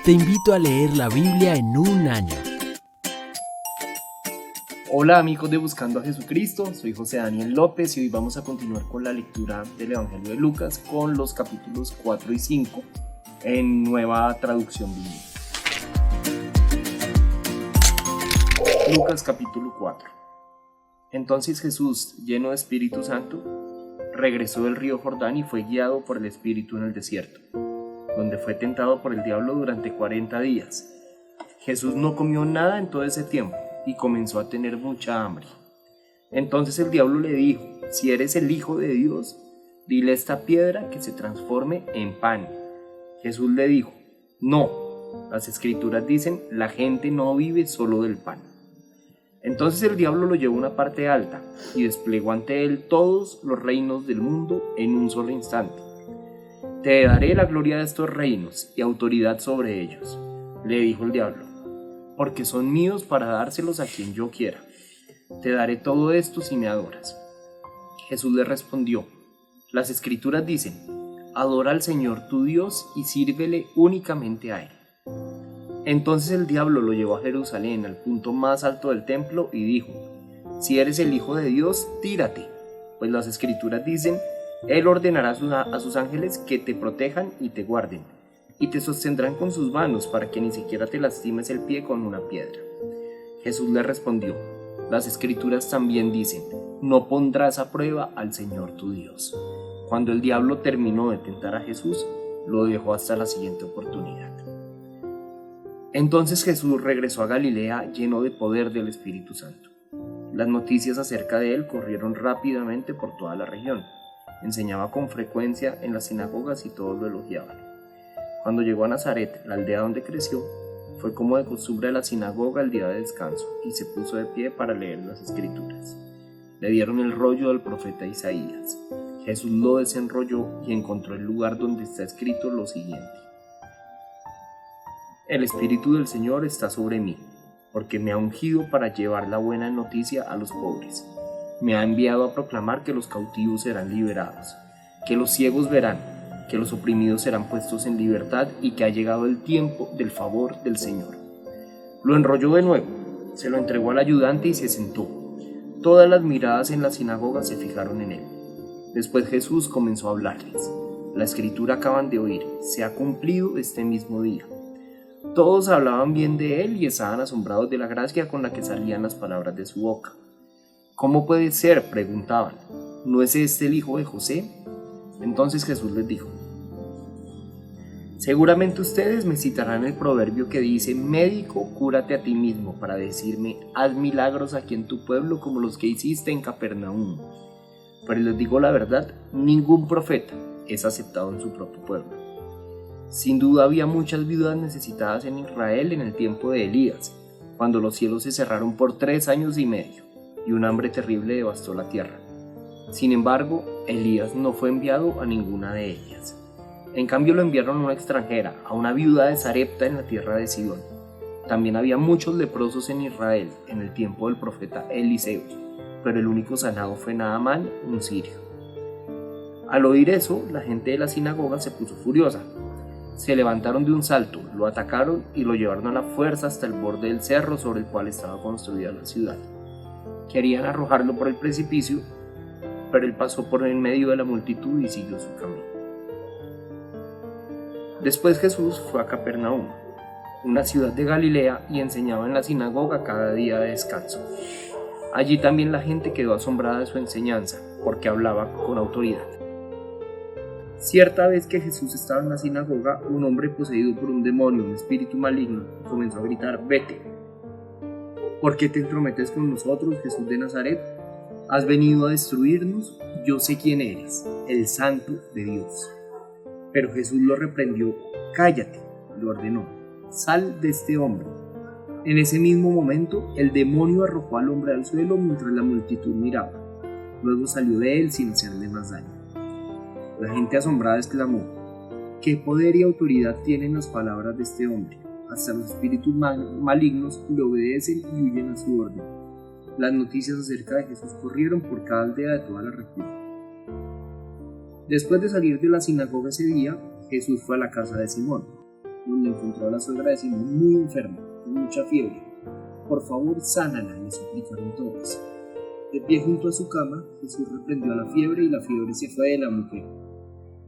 Te invito a leer la Biblia en un año. Hola amigos de Buscando a Jesucristo, soy José Daniel López y hoy vamos a continuar con la lectura del Evangelio de Lucas con los capítulos 4 y 5 en nueva traducción bíblica. Lucas capítulo 4. Entonces Jesús, lleno de Espíritu Santo, regresó del río Jordán y fue guiado por el Espíritu en el desierto, donde fue tentado por el diablo durante 40 días. Jesús no comió nada en todo ese tiempo y comenzó a tener mucha hambre. Entonces el diablo le dijo: si eres el Hijo de Dios, dile a esta piedra que se transforme en pan. Jesús le dijo: no, las Escrituras dicen, la gente no vive solo del pan. Entonces el diablo lo llevó a una parte alta y desplegó ante él todos los reinos del mundo en un solo instante. Te daré la gloria de estos reinos y autoridad sobre ellos, le dijo el diablo, porque son míos para dárselos a quien yo quiera. Te daré todo esto si me adoras. Jesús le respondió: las Escrituras dicen, adora al Señor tu Dios y sírvele únicamente a Él. Entonces el diablo lo llevó a Jerusalén, al punto más alto del templo, y dijo: si eres el Hijo de Dios, tírate, pues las Escrituras dicen, Él ordenará a sus ángeles que te protejan y te guarden, y te sostendrán con sus manos para que ni siquiera te lastimes el pie con una piedra. Jesús le respondió: las Escrituras también dicen, no pondrás a prueba al Señor tu Dios. Cuando el diablo terminó de tentar a Jesús, lo dejó hasta la siguiente oportunidad. Entonces Jesús regresó a Galilea lleno de poder del Espíritu Santo. Las noticias acerca de él corrieron rápidamente por toda la región. Enseñaba con frecuencia en las sinagogas y todos lo elogiaban. Cuando llegó a Nazaret, la aldea donde creció, fue como de costumbre a la sinagoga el día de descanso y se puso de pie para leer las Escrituras. Le dieron el rollo del profeta Isaías. Jesús lo desenrolló y encontró el lugar donde está escrito lo siguiente: el Espíritu del Señor está sobre mí, porque me ha ungido para llevar la buena noticia a los pobres. Me ha enviado a proclamar que los cautivos serán liberados, que los ciegos verán, que los oprimidos serán puestos en libertad y que ha llegado el tiempo del favor del Señor. Lo enrolló de nuevo, se lo entregó al ayudante y se sentó. Todas las miradas en la sinagoga se fijaron en él. Después Jesús comenzó a hablarles: la Escritura acaban de oír, se ha cumplido este mismo día. Todos hablaban bien de él y estaban asombrados de la gracia con la que salían las palabras de su boca. ¿Cómo puede ser?, preguntaban. ¿No es este el hijo de José? Entonces Jesús les dijo: seguramente ustedes me citarán el proverbio que dice, médico, cúrate a ti mismo, para decirme, haz milagros aquí en tu pueblo como los que hiciste en Capernaum. Pero les digo la verdad, ningún profeta es aceptado en su propio pueblo. Sin duda había muchas viudas necesitadas en Israel en el tiempo de Elías, cuando los cielos se cerraron por 3 años y medio y un hambre terrible devastó la tierra. Sin embargo, Elías no fue enviado a ninguna de ellas. En cambio lo enviaron a una extranjera, a una viuda de Sarepta en la tierra de Sidón. También había muchos leprosos en Israel en el tiempo del profeta Eliseo, pero el único sanado fue Naamán, un sirio. Al oír eso, la gente de la sinagoga se puso furiosa. Se levantaron de un salto, lo atacaron y lo llevaron a la fuerza hasta el borde del cerro sobre el cual estaba construida la ciudad. Querían arrojarlo por el precipicio, pero él pasó por en medio de la multitud y siguió su camino. Después Jesús fue a Capernaum, una ciudad de Galilea, y enseñaba en la sinagoga cada día de descanso. Allí también la gente quedó asombrada de su enseñanza, porque hablaba con autoridad. Cierta vez que Jesús estaba en la sinagoga, un hombre poseído por un demonio, un espíritu maligno, comenzó a gritar: vete. ¿Por qué te entrometes con nosotros, Jesús de Nazaret? ¿Has venido a destruirnos? Yo sé quién eres, el Santo de Dios. Pero Jesús lo reprendió. Cállate, le ordenó. Sal de este hombre. En ese mismo momento, el demonio arrojó al hombre al suelo mientras la multitud miraba. Luego salió de él sin hacerle más daño. La gente asombrada exclamó: ¿qué poder y autoridad tienen las palabras de este hombre? Hasta los espíritus malignos le obedecen y huyen a su orden. Las noticias acerca de Jesús corrieron por cada aldea de toda la región. Después de salir de la sinagoga ese día, Jesús fue a la casa de Simón. donde encontró a la suegra de Simón muy enferma, con mucha fiebre. Por favor, sánala, le suplicaron todos. De pie junto a su cama, Jesús reprendió a la fiebre y la fiebre se fue de la mujer.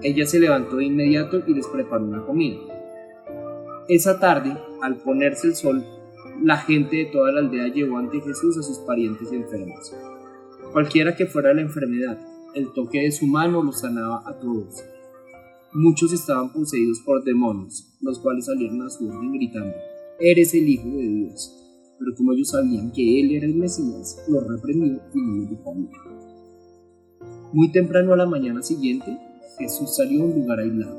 Ella se levantó de inmediato y les preparó una comida. Esa tarde, al ponerse el sol, la gente de toda la aldea llevó ante Jesús a sus parientes enfermos. Cualquiera que fuera la enfermedad, el toque de su mano los sanaba a todos. Muchos estaban poseídos por demonios, los cuales salieron a su orden gritando: «Eres el Hijo de Dios». Pero como ellos sabían que él era el Mesías, los reprendió y no los dejó hablar. Muy temprano a la mañana siguiente, Jesús salió a un lugar aislado.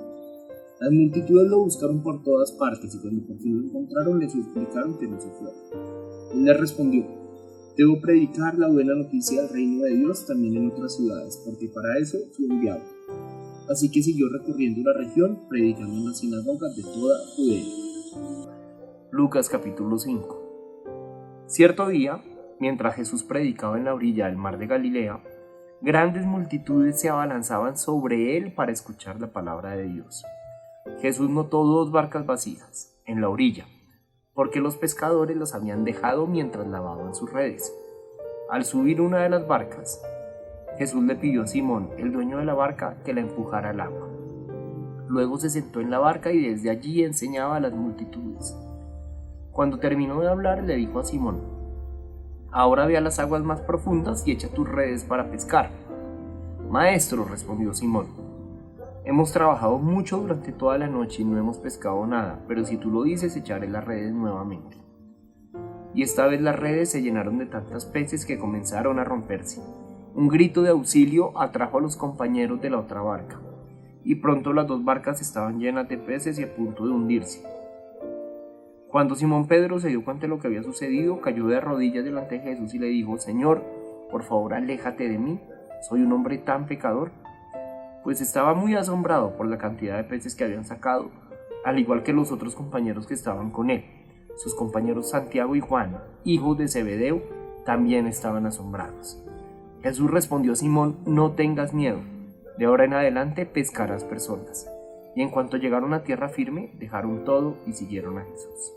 Las multitudes lo buscaron por todas partes y cuando por fin lo encontraron le suplicaron que no se fuera. Él les respondió: «Debo predicar la buena noticia del reino de Dios también en otras ciudades, porque para eso fui enviado». Así que siguió recorriendo la región, predicando en las sinagogas de toda Judea. Lucas capítulo 5. Cierto día, mientras Jesús predicaba en la orilla del mar de Galilea, grandes multitudes se abalanzaban sobre él para escuchar la palabra de Dios. Jesús notó 2 barcas vacías en la orilla, porque los pescadores las habían dejado mientras lavaban sus redes. Al subir una de las barcas, Jesús le pidió a Simón, el dueño de la barca, que la empujara al agua. Luego se sentó en la barca y desde allí enseñaba a las multitudes. Cuando terminó de hablar, le dijo a Simón: «Ahora ve a las aguas más profundas y echa tus redes para pescar». «Maestro», respondió Simón, «hemos trabajado mucho durante toda la noche y no hemos pescado nada, pero si tú lo dices, echaré las redes nuevamente». Y esta vez las redes se llenaron de tantos peces que comenzaron a romperse. Un grito de auxilio atrajo a los compañeros de la otra barca, y pronto las 2 barcas estaban llenas de peces y a punto de hundirse. Cuando Simón Pedro se dio cuenta de lo que había sucedido, cayó de rodillas delante de Jesús y le dijo: «Señor, por favor, aléjate de mí, soy un hombre tan pecador». Pues estaba muy asombrado por la cantidad de peces que habían sacado, al igual que los otros compañeros que estaban con él. Sus compañeros Santiago y Juan, hijos de Zebedeo, también estaban asombrados. Jesús respondió a Simón: «No tengas miedo, de ahora en adelante pescarás personas». Y en cuanto llegaron a tierra firme, dejaron todo y siguieron a Jesús.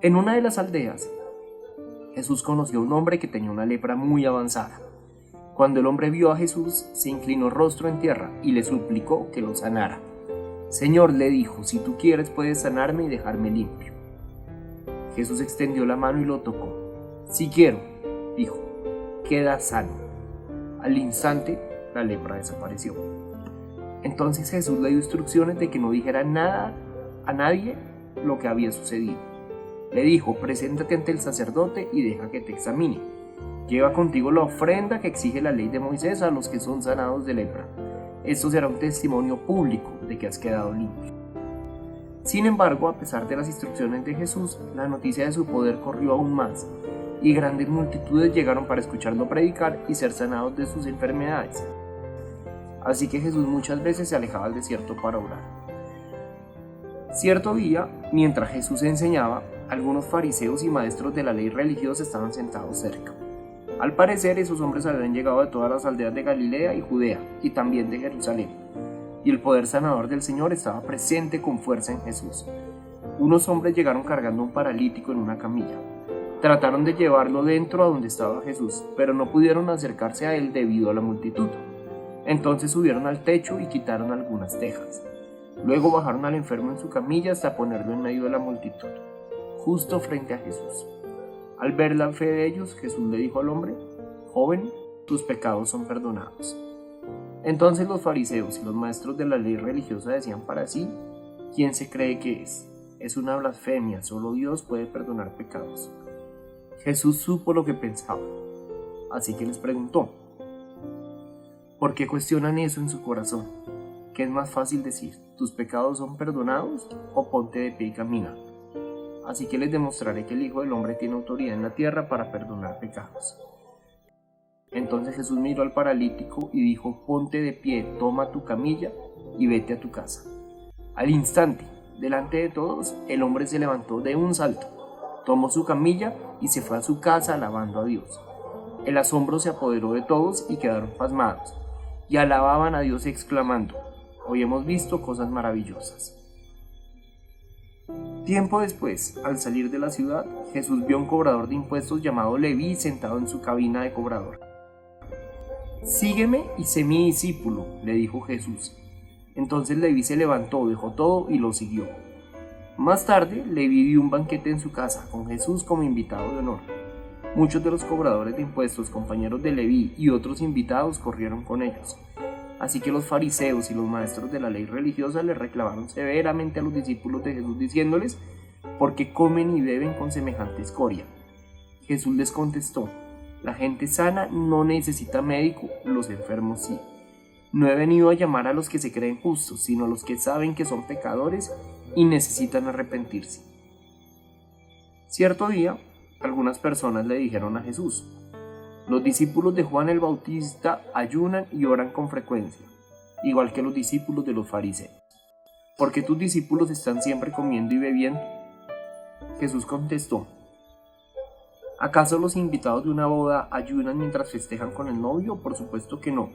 En una de las aldeas, Jesús conoció a un hombre que tenía una lepra muy avanzada. Cuando el hombre vio a Jesús, se inclinó rostro en tierra y le suplicó que lo sanara. «Señor», le dijo, «si tú quieres puedes sanarme y dejarme limpio». Jesús extendió la mano y lo tocó. «Sí quiero», dijo, «queda sano». Al instante, la lepra desapareció. Entonces Jesús le dio instrucciones de que no dijera nada a nadie lo que había sucedido. Le dijo: «Preséntate ante el sacerdote y deja que te examine. Lleva contigo la ofrenda que exige la ley de Moisés a los que son sanados de lepra. Esto será un testimonio público de que has quedado limpio». Sin embargo, a pesar de las instrucciones de Jesús, la noticia de su poder corrió aún más, y grandes multitudes llegaron para escucharlo predicar y ser sanados de sus enfermedades. Así que Jesús muchas veces se alejaba al desierto para orar. Cierto día, mientras Jesús enseñaba, algunos fariseos y maestros de la ley religiosa estaban sentados cerca. Al parecer, esos hombres habían llegado de todas las aldeas de Galilea y Judea, y también de Jerusalén, y el poder sanador del Señor estaba presente con fuerza en Jesús. Unos hombres llegaron cargando a un paralítico en una camilla. Trataron de llevarlo dentro a donde estaba Jesús, pero no pudieron acercarse a él debido a la multitud. Entonces subieron al techo y quitaron algunas tejas. Luego bajaron al enfermo en su camilla hasta ponerlo en medio de la multitud, justo frente a Jesús. Al ver la fe de ellos, Jesús le dijo al hombre: «Joven, tus pecados son perdonados». Entonces los fariseos y los maestros de la ley religiosa decían para sí: «¿Quién se cree que es? Es una blasfemia, solo Dios puede perdonar pecados». Jesús supo lo que pensaban, así que les preguntó: ¿por qué cuestionan eso en su corazón? ¿Qué es más fácil decir: tus pecados son perdonados, o ponte de pie y camina? Así que les demostraré que el Hijo del Hombre tiene autoridad en la tierra para perdonar pecados. Entonces Jesús miró al paralítico y dijo: ponte de pie, toma tu camilla y vete a tu casa. Al instante, delante de todos, el hombre se levantó de un salto, tomó su camilla y se fue a su casa alabando a Dios. El asombro se apoderó de todos y quedaron pasmados, y alababan a Dios exclamando: hoy hemos visto cosas maravillosas. Tiempo después, al salir de la ciudad, Jesús vio a un cobrador de impuestos llamado Leví sentado en su cabina de cobrador. «Sígueme y sé mi discípulo», le dijo Jesús. Entonces Leví se levantó, dejó todo y lo siguió. Más tarde, Leví dio un banquete en su casa, con Jesús como invitado de honor. Muchos de los cobradores de impuestos, compañeros de Leví y otros invitados corrieron con ellos. Así que los fariseos y los maestros de la ley religiosa le reclamaron severamente a los discípulos de Jesús diciéndoles: «¿Por qué comen y beben con semejante escoria?». Jesús les contestó: «La gente sana no necesita médico, los enfermos sí. No he venido a llamar a los que se creen justos, sino a los que saben que son pecadores y necesitan arrepentirse». Cierto día, algunas personas le dijeron a Jesús: «Los discípulos de Juan el Bautista ayunan y oran con frecuencia, igual que los discípulos de los fariseos. ¿Por qué tus discípulos están siempre comiendo y bebiendo?». Jesús contestó: «¿Acaso los invitados de una boda ayunan mientras festejan con el novio? Por supuesto que no.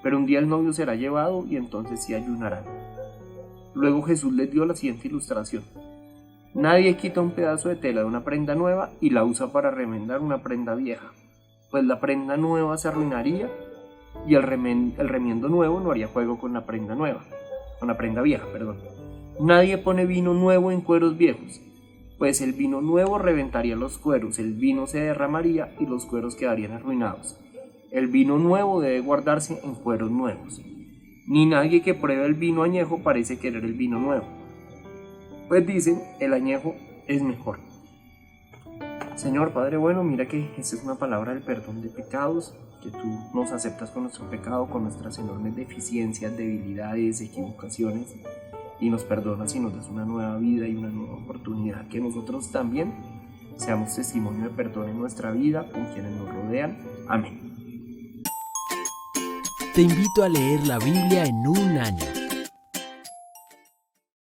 Pero un día el novio será llevado y entonces sí ayunarán». Luego Jesús les dio la siguiente ilustración: «Nadie quita un pedazo de tela de una prenda nueva y la usa para remendar una prenda vieja, pues la prenda nueva se arruinaría y el remiendo nuevo no haría juego con la prenda vieja. Nadie pone vino nuevo en cueros viejos, pues el vino nuevo reventaría los cueros, el vino se derramaría y los cueros quedarían arruinados. El vino nuevo debe guardarse en cueros nuevos. Ni nadie que pruebe el vino añejo parece querer el vino nuevo, pues dicen: el añejo es mejor». Señor Padre bueno, mira que esta es una palabra del perdón de pecados, que tú nos aceptas con nuestro pecado, con nuestras enormes deficiencias, debilidades, equivocaciones, y nos perdonas y nos das una nueva vida y una nueva oportunidad, que nosotros también seamos testimonio de perdón en nuestra vida con quienes nos rodean. Amén. Te invito a leer la Biblia en un año.